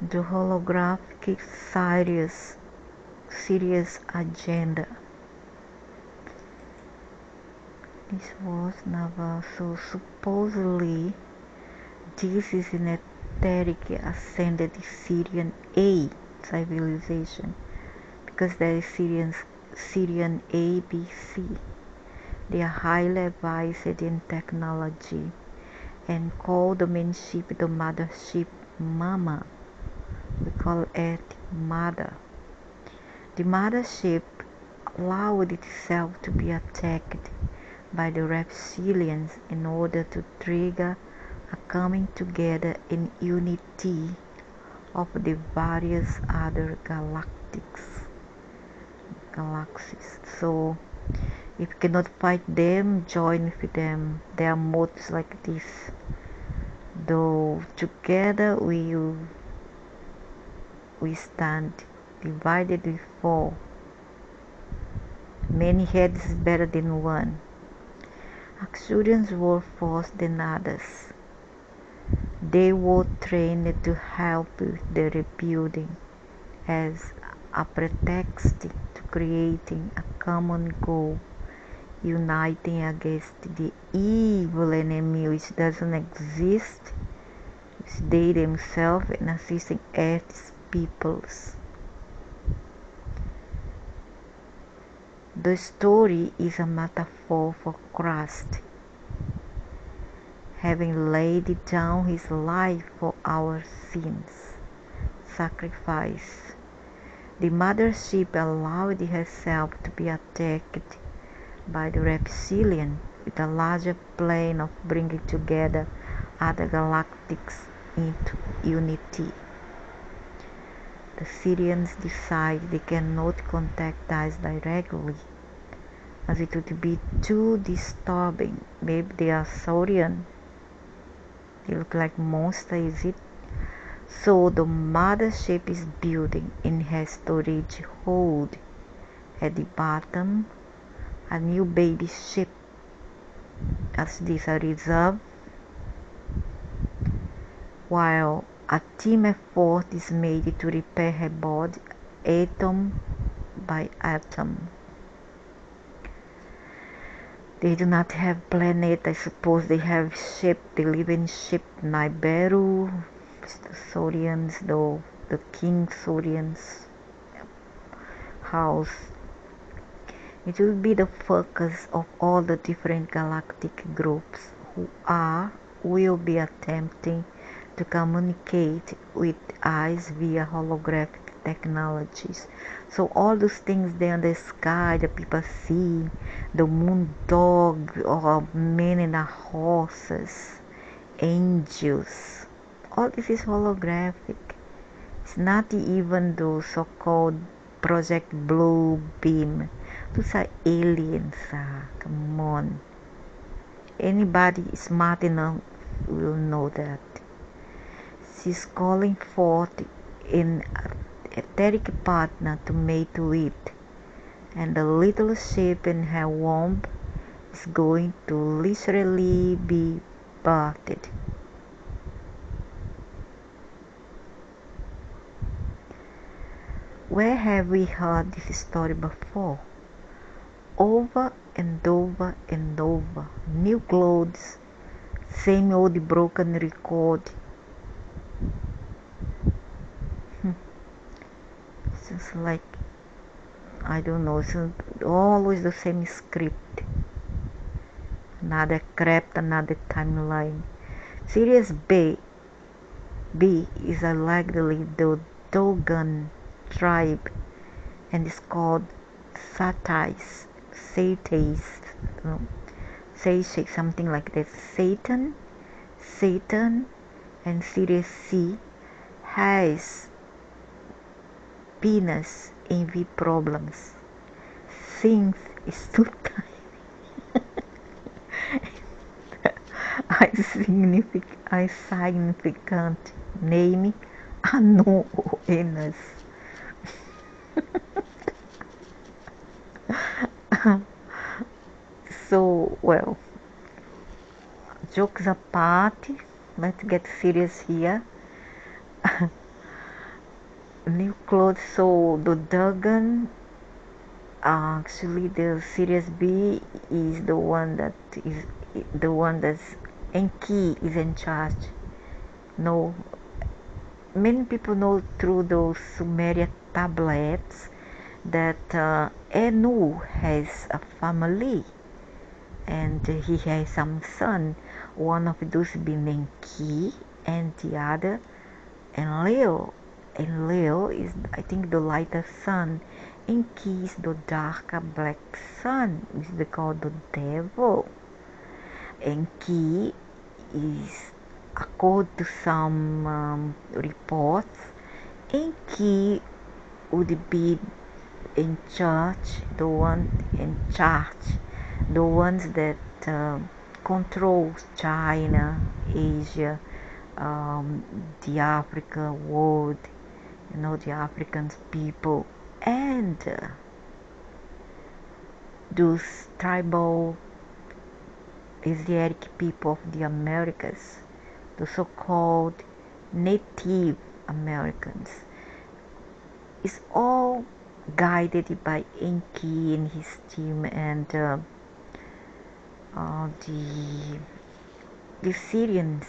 The holographic Sirius agenda. This was never so supposedly this is an etheric ascended Sirian A civilization because there is Sirian A, B, C. They are highly advanced in technology and call the main ship the mothership Mama. We call it Mother. The mothership allowed itself to be attacked by the reptilians in order to trigger a coming together in unity of the various other galaxies. So if you cannot fight them, join with them. There are modes like this. Though together we stand, divided we fall. Many heads is better than one. Axurians were forced than others. They were trained to help with the rebuilding as a pretext to creating a common goal, uniting against the evil enemy which doesn't exist, which they themselves, and assisting Earth's peoples. The story is a metaphor for Christ, having laid down his life for our sins, sacrifice. The mothership allowed herself to be attacked by the reptilian with a larger plan of bringing together other galactics into unity. The Sirians decide they cannot contact us directly, as it would be too disturbing. Maybe they are Saurian. They look like monsters, is it? So the mothership is building in her storage hold at the bottom a new baby ship, as this a reserve, while a team effort is made to repair her body atom by atom. They do not have planet. I suppose they have ship. They live in ship Nibiru, the Saurians, the King Saurians house. It will be the focus of all the different galactic groups will be attempting to communicate with us via holographic technologies. So all those things there in the sky that people see, the moon dog or men and the horses, angels, all this is holographic. It's not even the so-called Project Blue Beam. Those are aliens. Come on. Anybody smart enough will know that. She's calling forth an etheric partner to mate with, and the little ship in her womb is going to literally be birthed. Where have we heard this story before? Over and over and over. New clothes, same old broken record. It's just like, I don't know, it's always the same script. Another crap, another timeline. Sirius B is allegedly the Dogon tribe and is called Satais, something like that. Satan, and Sirius C has penis envy problems. Things is too tiny. I significant name anonymous. So, well, jokes apart, let's get serious here. new clothes. So the dragon, actually the Sirius B is the one that's Enki is in charge. No, many people know through those Sumerian tablets that Enu has a family and he has some son. One of those being Enki and the other and Leo. And Leo is, I think, the lighter sun. Enki is the darker black sun, which they call the devil. Enki is, according to some reports, Enki would be in charge, the one in charge, the ones that controls China, Asia, the Africa world, the African people, and those tribal Asiatic people of the Americas, the so-called Native Americans. It's all guided by Enki and his team, and the Sirians,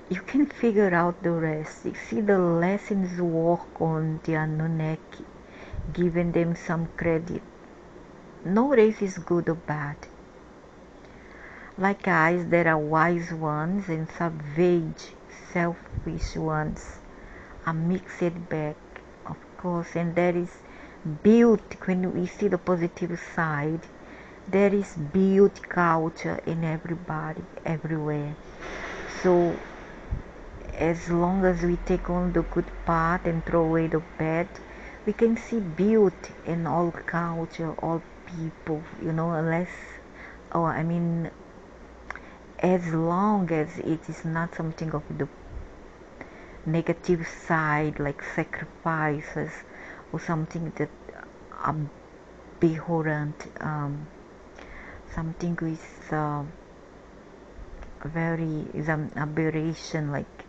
you can figure out the rest. You see, the lessons work on the Anunnaki, giving them some credit. No race is good or bad. Like us, there are wise ones and savage, selfish ones. A mixed bag, of course, and there is built, when we see the positive side, there is built culture in everybody, everywhere. So as long as we take on the good part and throw away the bad, we can see beauty in all culture, all people, unless, as long as it is not something of the negative side, like sacrifices or something that abhorrent, something with is an aberration, like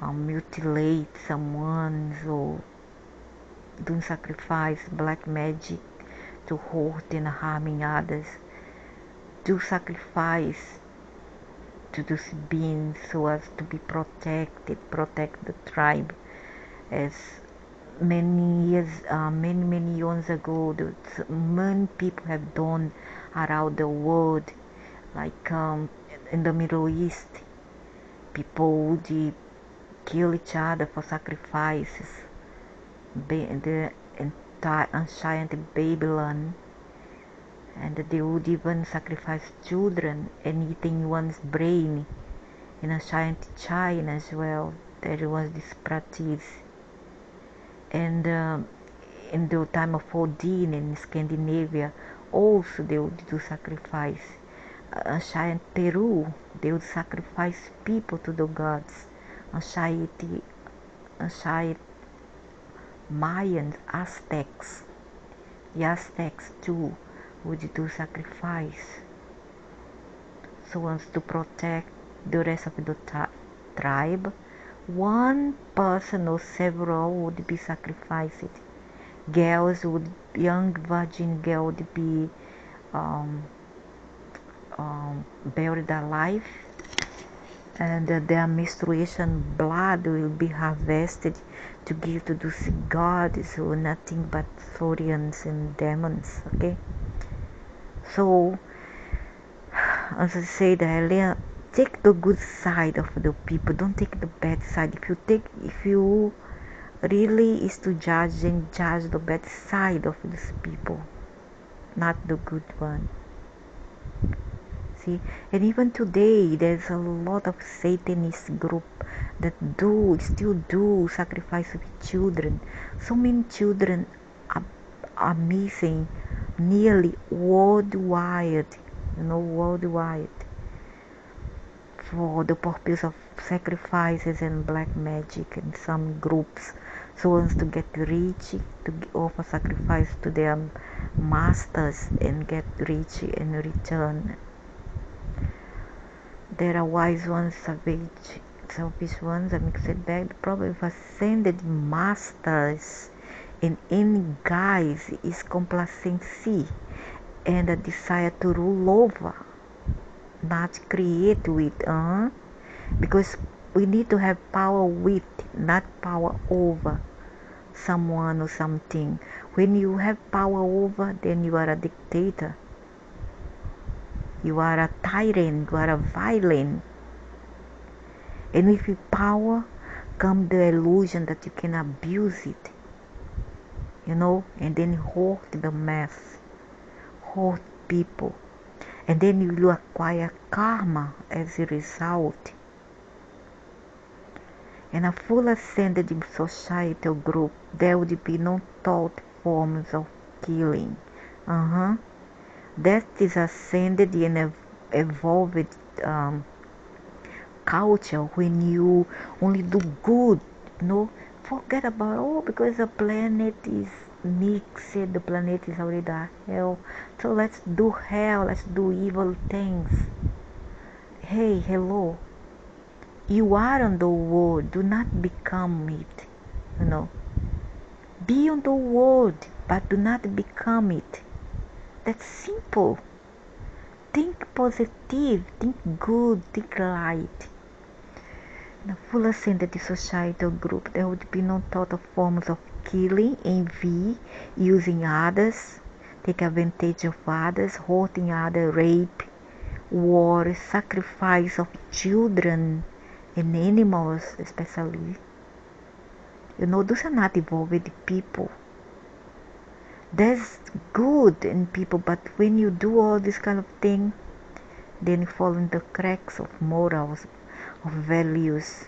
mutilate someone, or doing sacrifice, black magic to hurt and harming others. Do sacrifice to those beings so as to be protected, protect the tribe. As many years ago, many people have done around the world, like in the Middle East, people would kill each other for sacrifices. The entire ancient Babylon, and they would even sacrifice children and eating one's brain. In ancient China as well, there was this practice. And in the time of Odin in Scandinavia, also they would do sacrifice. Ancient Peru, they would sacrifice people to the gods. Ancient Mayans, Aztecs, the Aztecs too would do sacrifice, so as to protect the rest of the tribe. One person or several would be sacrificed. Young virgin girl would be buried alive, and their menstruation blood will be harvested to give to those gods who are nothing but Sirians and demons. Okay, so as I said earlier, take the good side of the people, don't take the bad side. If you really is to judge, and judge the bad side of these people, not the good one. See, and even today there's a lot of Satanist group that still do sacrifice of children. So many children are missing nearly worldwide, worldwide, for the purpose of sacrifices and black magic, and some groups so as to get rich, to offer sacrifice to their masters and get rich in return. There are wise ones, selfish ones, a mixed bag. The problem with ascended masters in any guise is complacency and a desire to rule over, not create with. Because we need to have power with, not power over someone or something. When you have power over, then you are a dictator. You are a tyrant. You are a violent. And with your power comes the illusion that you can abuse it, and then hurt the mass, hurt people, and then you will acquire karma as a result. In a full ascended societal group, there would be no thought forms of killing. That is ascended and evolved culture when you only do good, forget about, because the planet is mixed, the planet is already a hell, so let's do hell, let's do evil things. Hey, hello, you are on the world, do not become it, be on the world, but do not become it. That's simple. Think positive, think good, think light. In a full ascended societal group, there would be no thought of forms of killing, envy, using others, take advantage of others, hurting others, rape, war, sacrifice of children and animals especially. Those are not evolved people. There's good in people, but when you do all this kind of thing, then you fall in the cracks of morals, of values,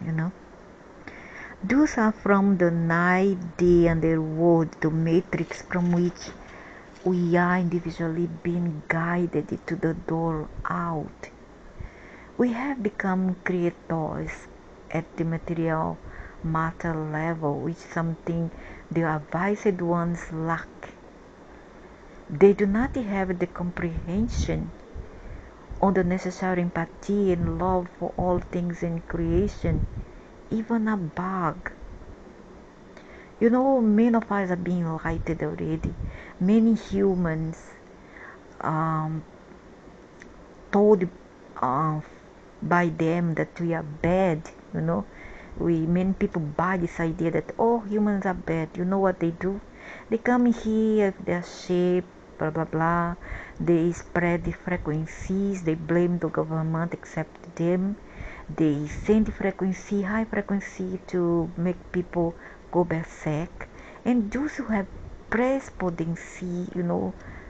Those are from the night, day underworld, the matrix from which we are individually being guided to the door out. We have become creators at the material matter level, which is something the advised ones lack. They do not have the comprehension on the necessary empathy and love for all things in creation, even a bug. Many of us are being lighted already. Many humans told by them that we are bad, many people buy this idea that, humans are bad. You know what they do? They come here with their shape, blah blah blah, they spread the frequencies, they blame the government, accept them, they send the frequency, high frequency, to make people go berserk. And those who have predisposition,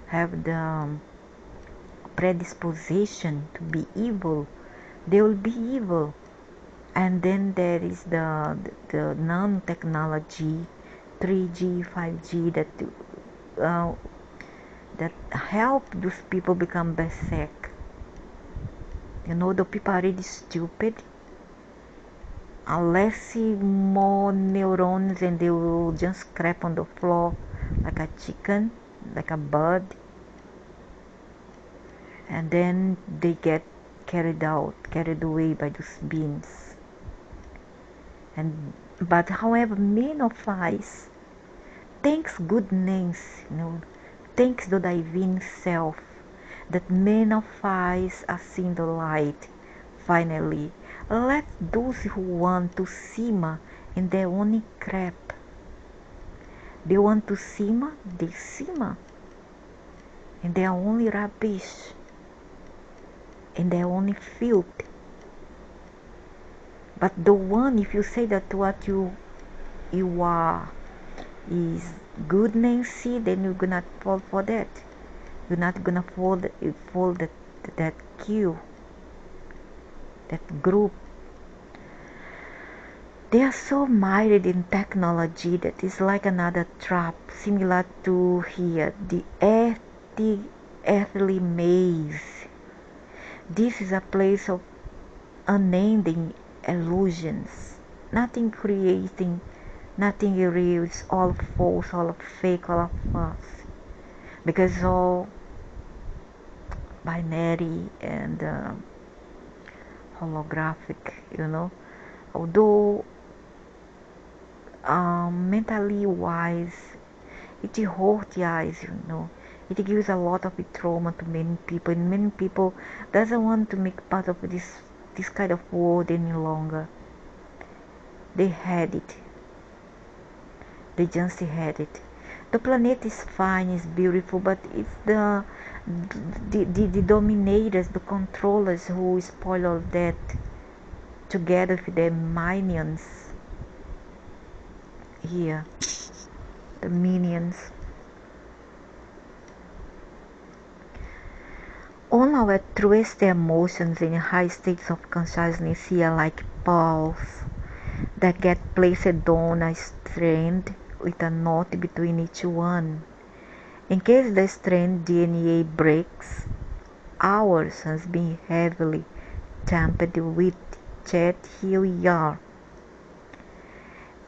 have the predisposition to be evil, they will be evil. And then there is the nanotechnology, 3G, 5G, that help those people become berserk. The people are really stupid. Unless more neurons, and they will just crap on the floor like a chicken, like a bird, and then they get carried away by those beams. But however, many of us, thanks goodness, thanks the divine self, that many of us are seeing the light finally. Let those who want to simmer in their own crap, they want to simmer, they simmer in their only rubbish, in their only filth. But the one, if you say that what you are is goodness, then you're gonna fall for that. You're not gonna fall that queue, that group. They are so mired in technology that is like another trap, similar to here, the earthly maze. This is a place of unending illusions. Nothing creating, nothing real. It's all false, all fake, all false. Because it's all binary and holographic, although mentally wise, it hurts the eyes, it gives a lot of trauma to many people, and many people doesn't want to make part of this kind of world any longer. They had it. They just had it. The planet is fine, it's beautiful, but it's the dominators, the controllers who spoil all that together with their minions here. The minions. All our truest emotions in high states of consciousness here like balls that get placed on a strand with a knot between each one. In case the strand DNA breaks, ours has been heavily tampered with, yet here we are.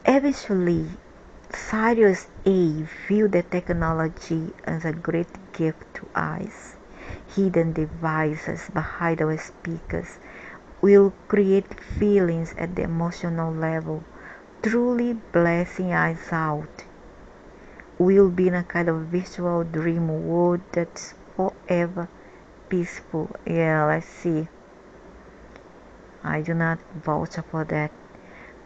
Eventually, Sirius A viewed the technology as a great gift to us. Hidden devices behind our speakers will create feelings at the emotional level, truly blessing us out. We'll be in a kind of virtual dream world that's forever peaceful. Yeah, let's see. I do not vouch for that.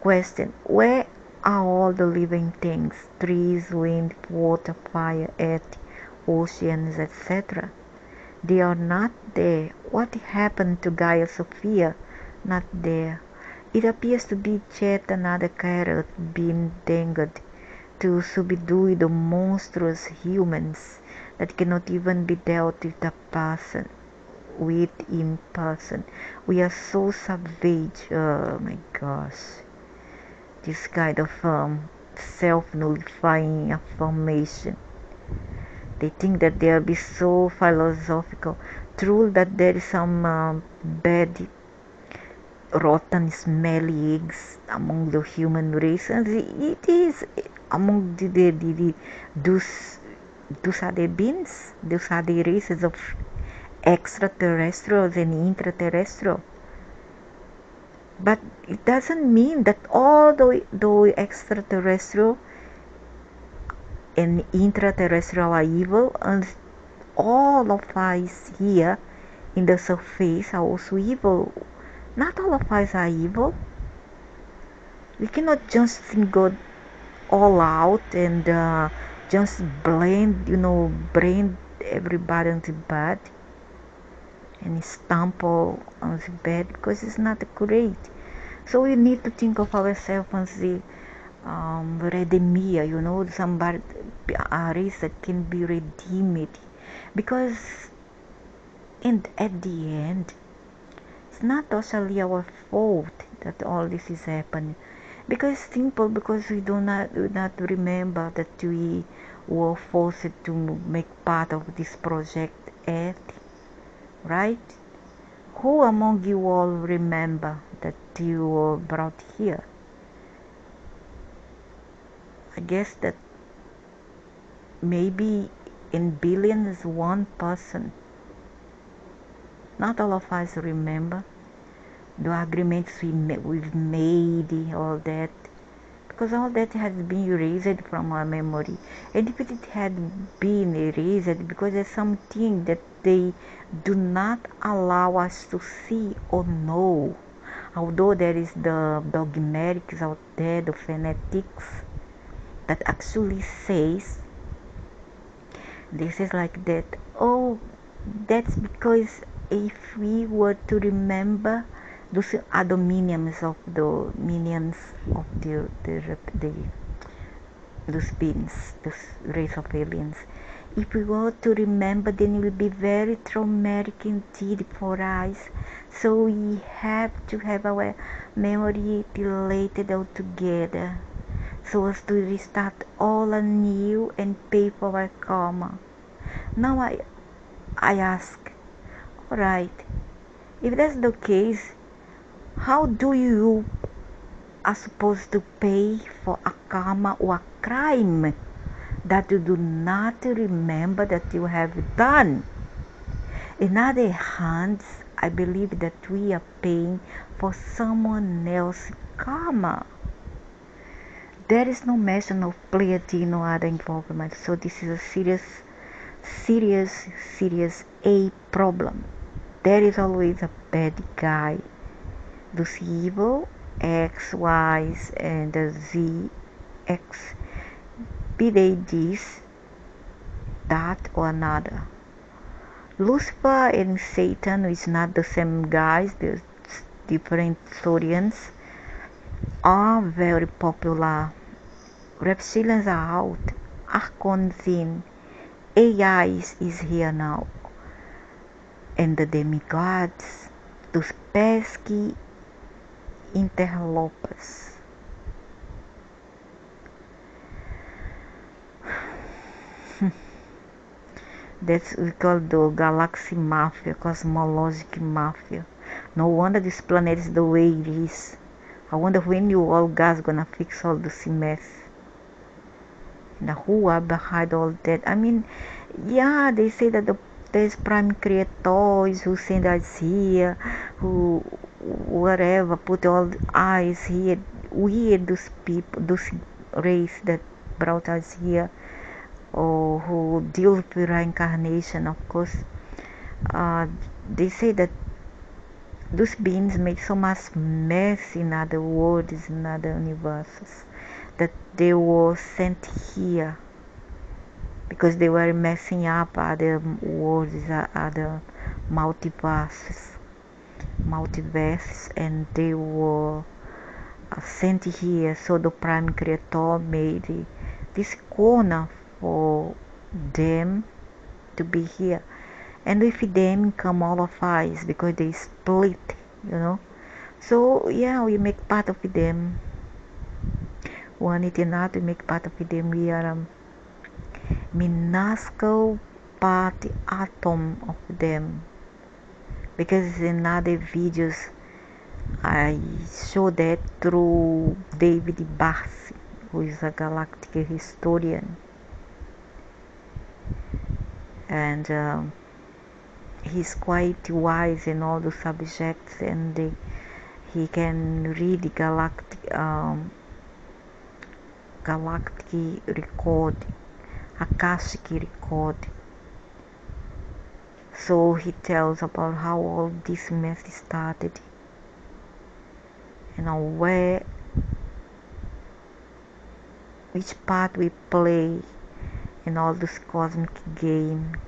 Question: where are all the living things? Trees, wind, water, fire, earth, oceans, etc. They are not there. What happened to Gaia Sophia? Not there. It appears to be yet another carrot being dangled to subdue the monstrous humans that cannot even be dealt with in person. We are so savage. Oh my gosh. This kind of self-nullifying affirmation. They think that they will be so philosophical. True that there is some bad, rotten, smelly eggs among the human race, and it is among those are the beings, those are the races of extraterrestrials and intraterrestrial. But it doesn't mean that all the extraterrestrial and intraterrestrial are evil, and all of us here in the surface are also evil. Not all of us are evil. We cannot just go all out and just blame everybody on the bad and stumble on the bad, because it's not great. So we need to think of ourselves as the redeemer, somebody, a race that can be redeemed, because at the end, it's not totally our fault that all this is happening. Because it's simple, because we do not remember that we were forced to make part of this project Earth, right? Who among you all remember that you were brought here? I guess that maybe in billions one person. Not all of us remember the agreements we've made, all that, because all that has been erased from our memory. And if it had been erased, because there's something that they do not allow us to see or know, although there is the dogmatics out there, the fanatics that actually says this is like that. Oh, that's because if we were to remember, those are the minions of the those beings, those race of aliens. If we were to remember, then it will be very traumatic indeed for us. So we have to have our memory deleted altogether, so as to restart all anew and pay for our karma. Now I ask, alright, if that's the case, how do you are supposed to pay for a karma or a crime that you do not remember that you have done? In other hands, I believe that we are paying for someone else's karma. There is no mention of piety, no other involvement. So this is a serious a problem. There is always a bad guy. Those evil X, Y's, and the Z, X, be they this, that, or another. Lucifer and Satan is not the same guys. There's different Sirians are very popular. Reptilians are out. Archons in. AI is here now. And the demigods, those pesky interlopers. That's we call the galaxy mafia, cosmologic mafia. No wonder this planet is the way it is. I wonder when you all guys gonna fix all this mess. Now who are behind all that? I mean, yeah, they say that there's prime creators who send us here, who whatever put all the eyes here. We are those people, those race that brought us here, or who deal with reincarnation. Of course, they say that those beings make so much mess in other worlds, in other universes, that they were sent here because they were messing up other worlds, other multiverses, and they were sent here. So the prime creator made this corner for them to be here, and with them come all of us because they split. So yeah, we make part of them. One it not, we make part of them. We are a minuscule part atom of them, because in other videos I show that through David Barsi, who is a galactic historian, and he's quite wise in all the subjects, and he can read galactic record, Akashic record. So he tells about how all this mess started, and which part we play in all this cosmic game.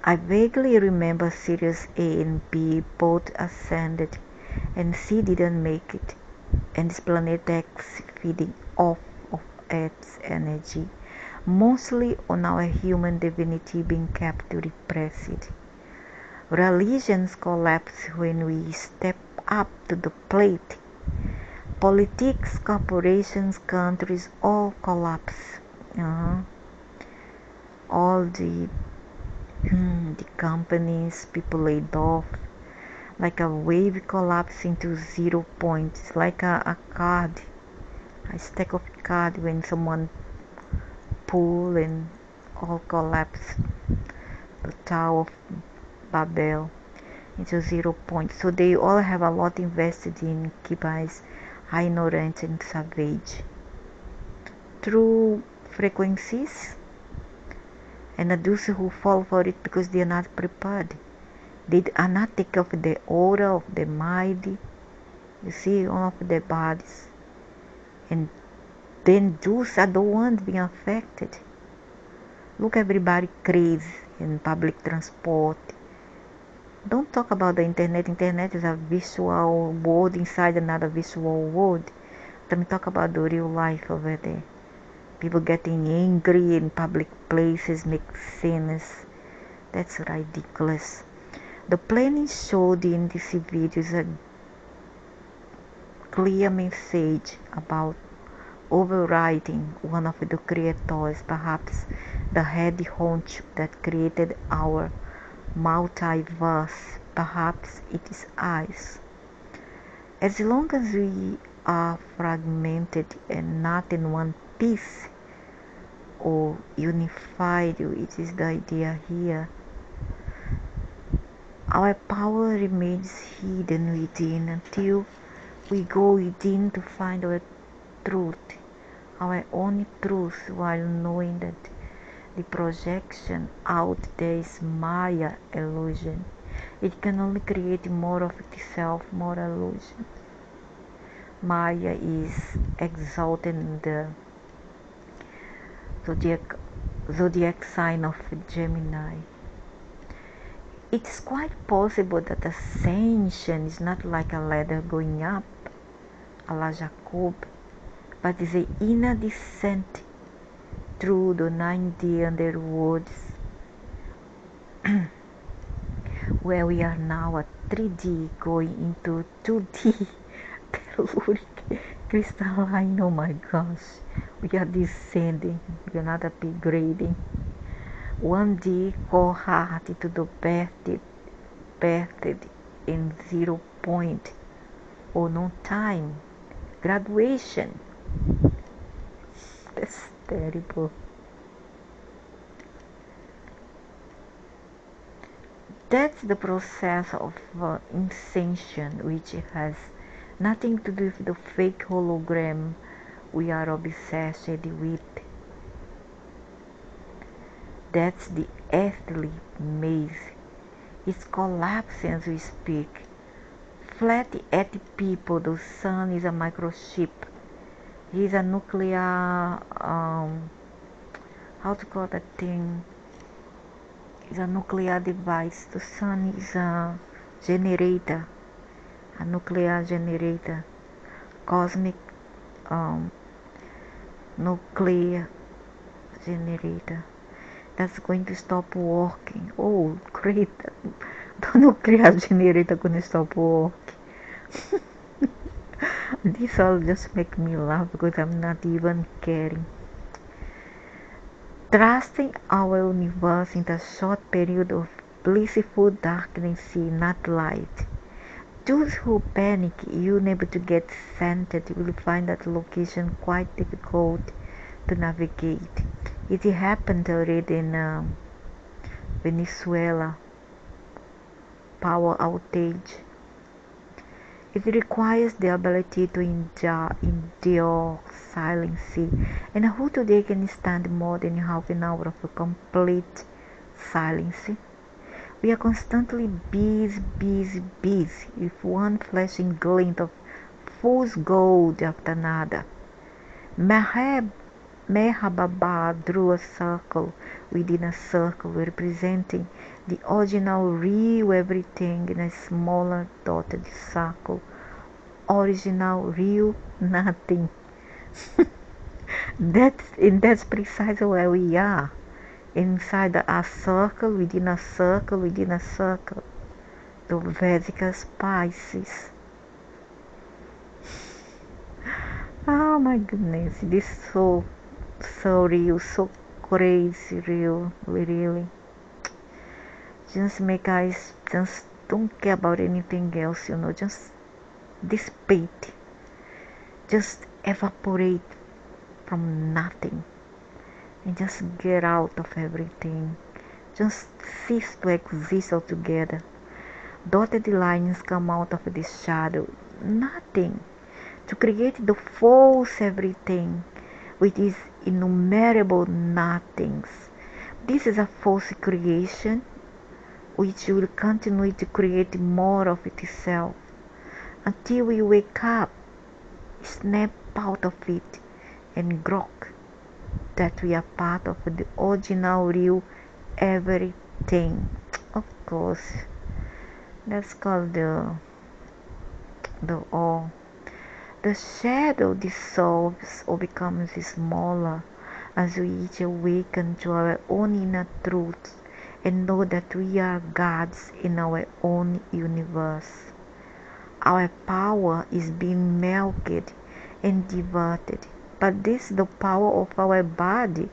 I vaguely remember Sirius A and B both ascended, and C didn't make it, and this planet X feeding off of Earth's energy, mostly on our human divinity being kept repressed. Religions collapse when we step up to the plate. Politics, corporations, countries all collapse. All the companies, people laid off, like a wave collapsing to 0 points, like a card, a stack of cards when someone pull and all collapse. The Tower of Babel into 0 points. So they all have a lot invested in keep us ignorant and savage through frequencies, and those who fall for it because they are not prepared. They are not take of the aura of the mind, you see, all of their bodies, and then those are the ones being affected. Look, everybody crazy in public transport. Don't talk about the internet. Internet is a visual world inside another visual world. Let me talk about the real life over there. People getting angry in public places, make scenes. That's ridiculous. The planning showed in this video is a clear message about overriding one of the creators, perhaps the head honcho that created our multiverse. Perhaps it is us. As long as we are fragmented and not in one piece or unified, which is the idea here, Our power remains hidden within until we go within to find our truth, our own truth, while knowing that the projection out there is Maya illusion. It can only create more of itself, more illusion. Maya is exalted in the zodiac sign of Gemini. It's quite possible that ascension is not like a ladder going up, a la Jacob, but is an inner descent through the 9D underworlds, where we are now at 3D going into 2D telluric crystalline. Oh my gosh, we are descending, we are not upgrading. 1D cohort to the birthed in 0 point or no time. Graduation. That's terrible. That's the process of ascension, which has nothing to do with the fake hologram we are obsessed with. That's the earthly maze. It's collapsing as we speak. Flat earth people, the sun is a microchip. He's a nuclear, how to call that thing? It's a nuclear device. The sun is a generator, a nuclear generator, cosmic nuclear generator that's going to stop working. Oh, great! The nuclear generator gonna stop working. This all just make me laugh because I'm not even caring. Trusting our universe in the short period of blissful darkness, not light. Those who panic, unable to get centered, will find that location quite difficult to navigate. It happened already in Venezuela. Power outage. It requires the ability to endure silence, and who today can stand more than half an hour of complete silence? We are constantly busy with one flashing glint of fool's gold after another. Meher drew a circle within a circle, representing the original real everything in a smaller dotted circle. Original real nothing. That's precisely where we are. Inside a circle within a circle within a circle. The Vedic spices. Oh my goodness, this is so real, so crazy real, really. Just make us just don't care about anything else, just dissipate, just evaporate from nothing, and just get out of everything. Just cease to exist altogether. Dotted lines come out of the shadow, nothing, to create the false everything, which is innumerable nothings. This is a false creation, which will continue to create more of itself until we wake up, snap out of it, and grok that we are part of the original real everything. Of course, that's called the all. The shadow dissolves or becomes smaller as we each awaken to our own inner truths and know that we are gods in our own universe. Our power is being milked and diverted, but this is the power of our body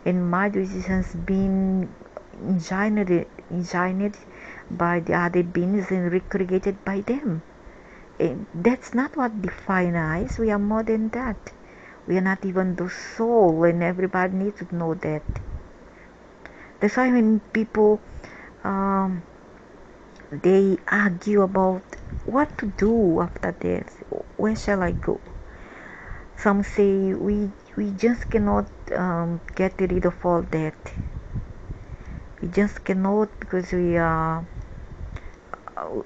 and mind, which has been engineered by the other beings and recreated by them. And that's not what defines us. We are more than that. We are not even the soul, and everybody needs to know that. That's why when people they argue about what to do after death. Where shall I go? Some say we just cannot get rid of all that. We just cannot, because we are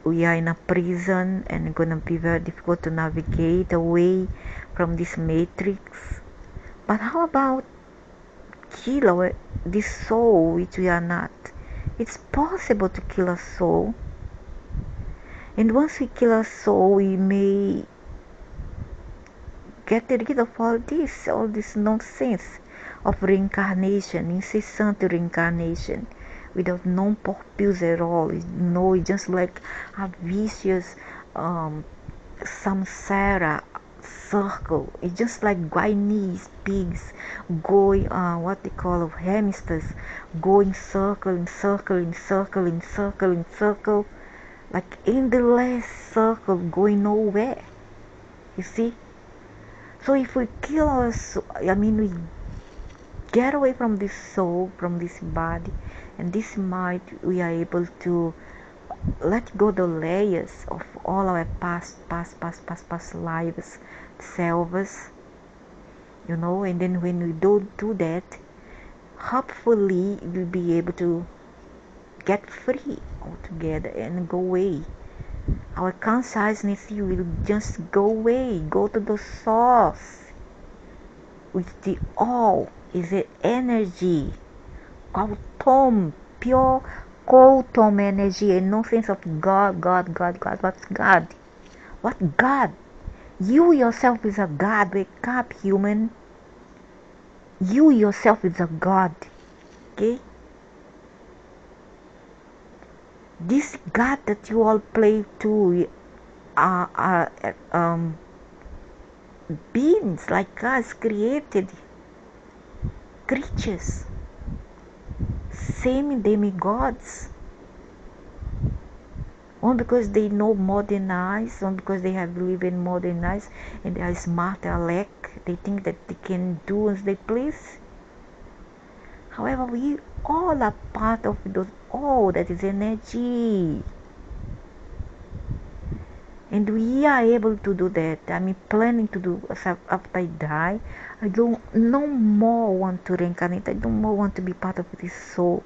in a prison and it's gonna be very difficult to navigate away from this matrix. But how about kill this soul which we are not? It's possible to kill a soul, and once we kill a soul, we may get rid of all this nonsense of reincarnation, incessant reincarnation, without no purpose at all. It's just like a vicious samsara circle. It's just like Guyanese pigs going, what they call hamsters, going circle in circle in circle in circle in circle, like endless circle going nowhere. You see? So if we kill us, we get away from this soul, from this body, and this mind, we are able to let go the layers of all our past lives, selves, and then when we don't do that, hopefully we'll be able to get free altogether and go away. Our consciousness will just go away, go to the source, which the all is the energy, quantum, pure quantum energy, and no sense of God. What's God? What God? You yourself is a God. Wake up, human. You yourself is a God. Okay? This God that you all play to are beings like us, created creatures, same demigods. One because they know more than us, one because they have lived in more than us, and they are smart alike. They think that they can do as they please. However, we all are part of those all that is energy. And we are able to do that. Planning to do after I die. I don't no more want to reincarnate. I don't more want to be part of this soul.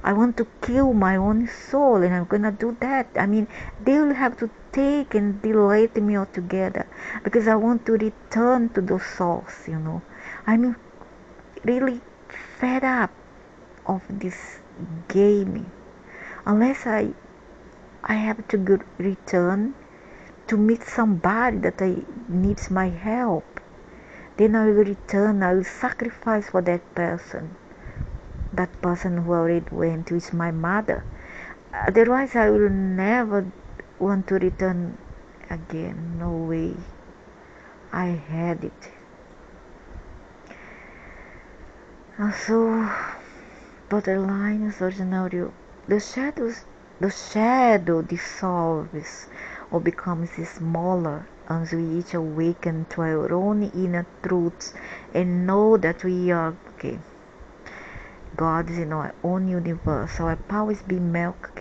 I want to kill my own soul, and I'm gonna do that. They will have to take and delete me altogether, because I want to return to the source. I'm really fed up of this game. Unless I have to return to meet somebody that needs my help, then I will return. I will sacrifice for that person. That person who already went, is my mother. Otherwise, I will never want to return again. No way. I had it. Also, borderline scenario. The shadow dissolves or becomes smaller as we each awaken to our own inner truths and know that we are God is in our own universe. Our powers be milk,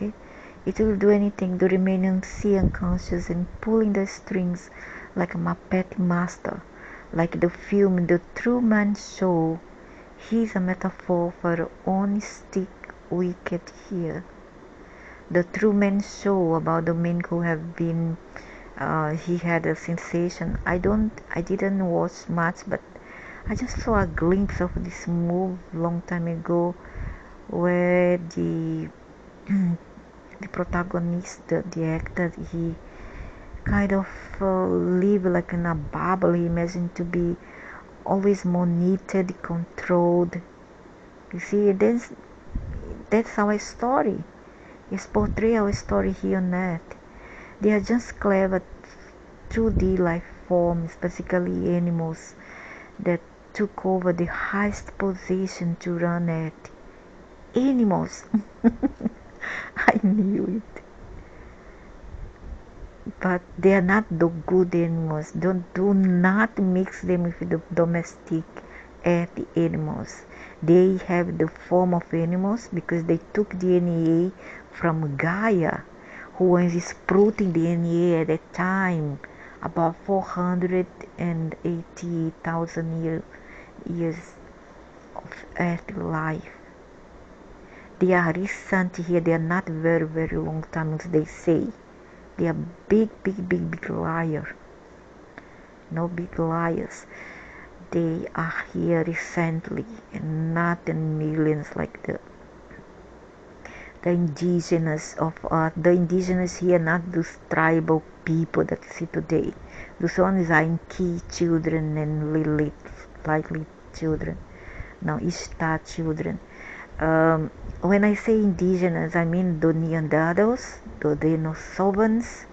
It will do anything to remain unconscious and pulling the strings like a puppet master. Like the film The Truman Show, he's a metaphor for our own stick wicked here. The Truman Show, about the man who have been, he had a sensation. I didn't watch much, but I just saw a glimpse of this movie long time ago, where the the protagonist, the actor, he kind of live like in a bubble. He imagined to be always monitored, controlled. You see, that's our story. It's portray our story here on Earth. They are just clever 2D life forms, basically animals that took over the highest position to run at. Animals. I knew it. But they are not the good animals. Do not mix them with the domestic animals. They have the form of animals because they took DNA from Gaia, who was sprouting DNA at that time, about 480,000 years of Earth life. They are recent here, they are not very, very long time, as they say. They are big liars. No big liars. They are here recently and not in millions like the indigenous of the indigenous here, not those tribal people that you see today. Those ones are in key children and Lilith, likely children. Now Ishtar children. When I say indigenous, I mean the Neanderthals, the Denisovans,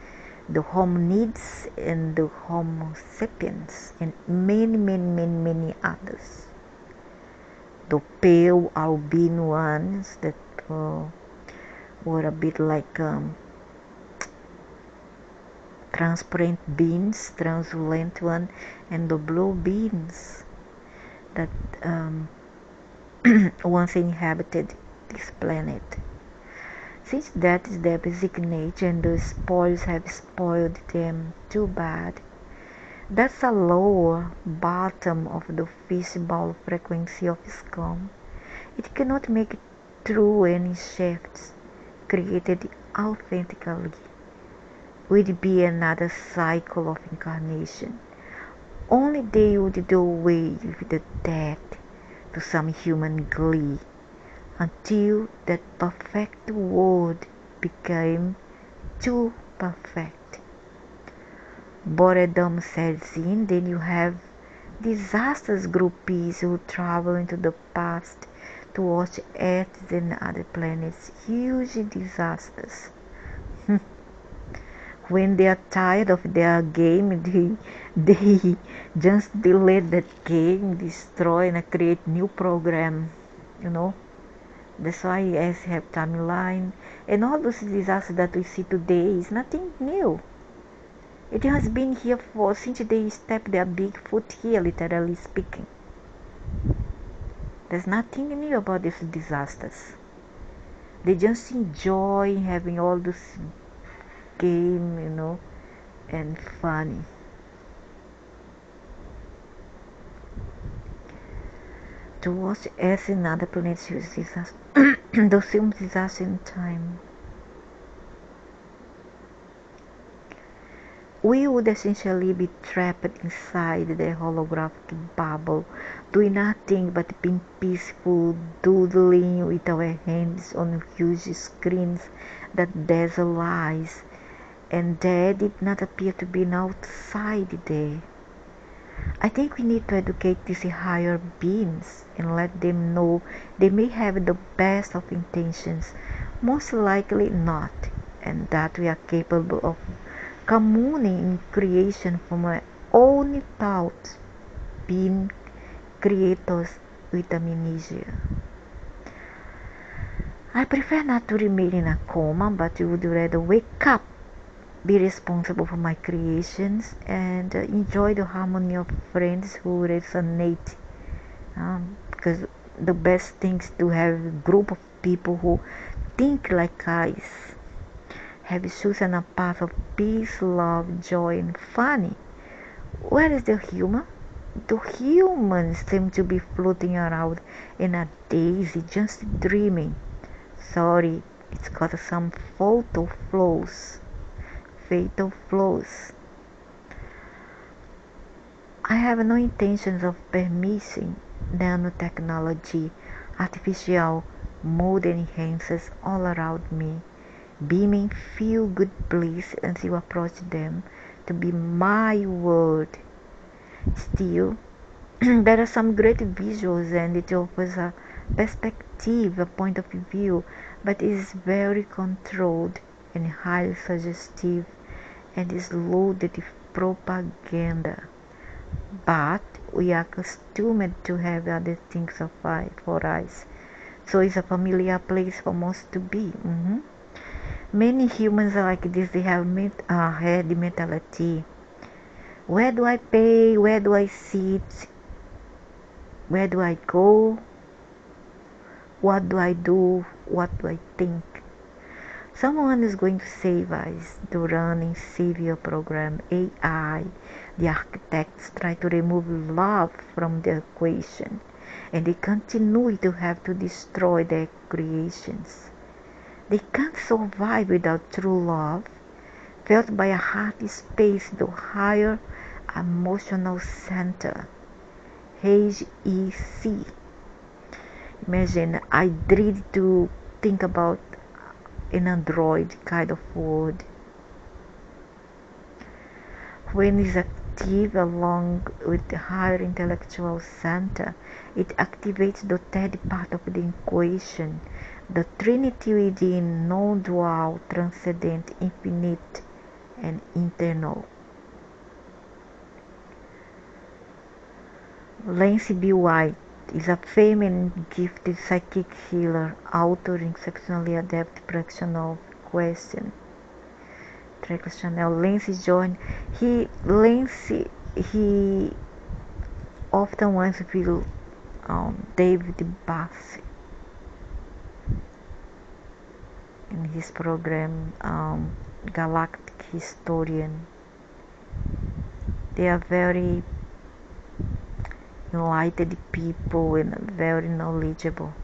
the hominids, and the Homo sapiens, and many others. The pale albino ones that were a bit like transparent beans, translucent one, and the blue beans that once inhabited this planet. Since that is their basic nature and the spoils have spoiled them too bad, that's a lower bottom of the fishbowl frequency of scum. It cannot make it through any shafts created authentically. Would be another cycle of incarnation. Only they would do away with the death to some human glee until that perfect world became too perfect. Boredom sets in, then you have disastrous groupies who travel into the past to watch Earth and other planets. Huge disasters. When they are tired of their game, they just delete that game, destroy and create new program, you know. That's why I have timeline and all those disasters that we see today is nothing new. It has been here for since they stepped their big foot here, literally speaking. There's nothing new about these disasters. They just enjoy having all this game, you know, and fun. To watch Earth and other planets use disaster, those films disaster in time. We would essentially be trapped inside the holographic bubble, doing nothing but being peaceful, doodling with our hands on huge screens that dazzle eyes, and there did not appear to be an outside there. I think we need to educate these higher beings and let them know they may have the best of intentions, most likely not, and that we are capable of communing in creation from our own thoughts, being creators with amnesia. I prefer not to remain in a coma, but I would rather wake up, be responsible for my creations, and enjoy the harmony of friends who resonate. Because the best things to have a group of people who think like us, have chosen a path of peace, love, joy, and fun. Where is the humor? The humans seem to be floating around in a daisy, just dreaming. Sorry, it's got some fatal flaws. I have no intentions of permitting nanotechnology, artificial mold enhancers all around me, beaming feel-good bliss as you approach them to be my world. Still, there are some great visuals and it offers a perspective, a point of view, but it is very controlled and highly suggestive and is loaded with propaganda. But we are accustomed to have other things for us, so it's a familiar place for most to be. Many humans are like this. They have had the mentality: where do I pay? Where do I sit? Where do I go? What do I do? What do I think? Someone is going to save us. The running savior program, AI, the architects try to remove love from the equation, and they continue to have to destroy their creations. They can't survive without true love, felt by a heart space, the higher emotional center, HEC. Imagine, I dread to think about an android kind of world. When it's active along with the higher intellectual center, it activates the third part of the equation, the trinity within, non-dual, transcendent, infinite, and eternal. Lance B. White is a feminine gifted psychic healer, author exceptionally adept practitioner of question. Lance joined. He often once viewed David Bass in his program Galactic Historian. They are very enlightened people and very knowledgeable.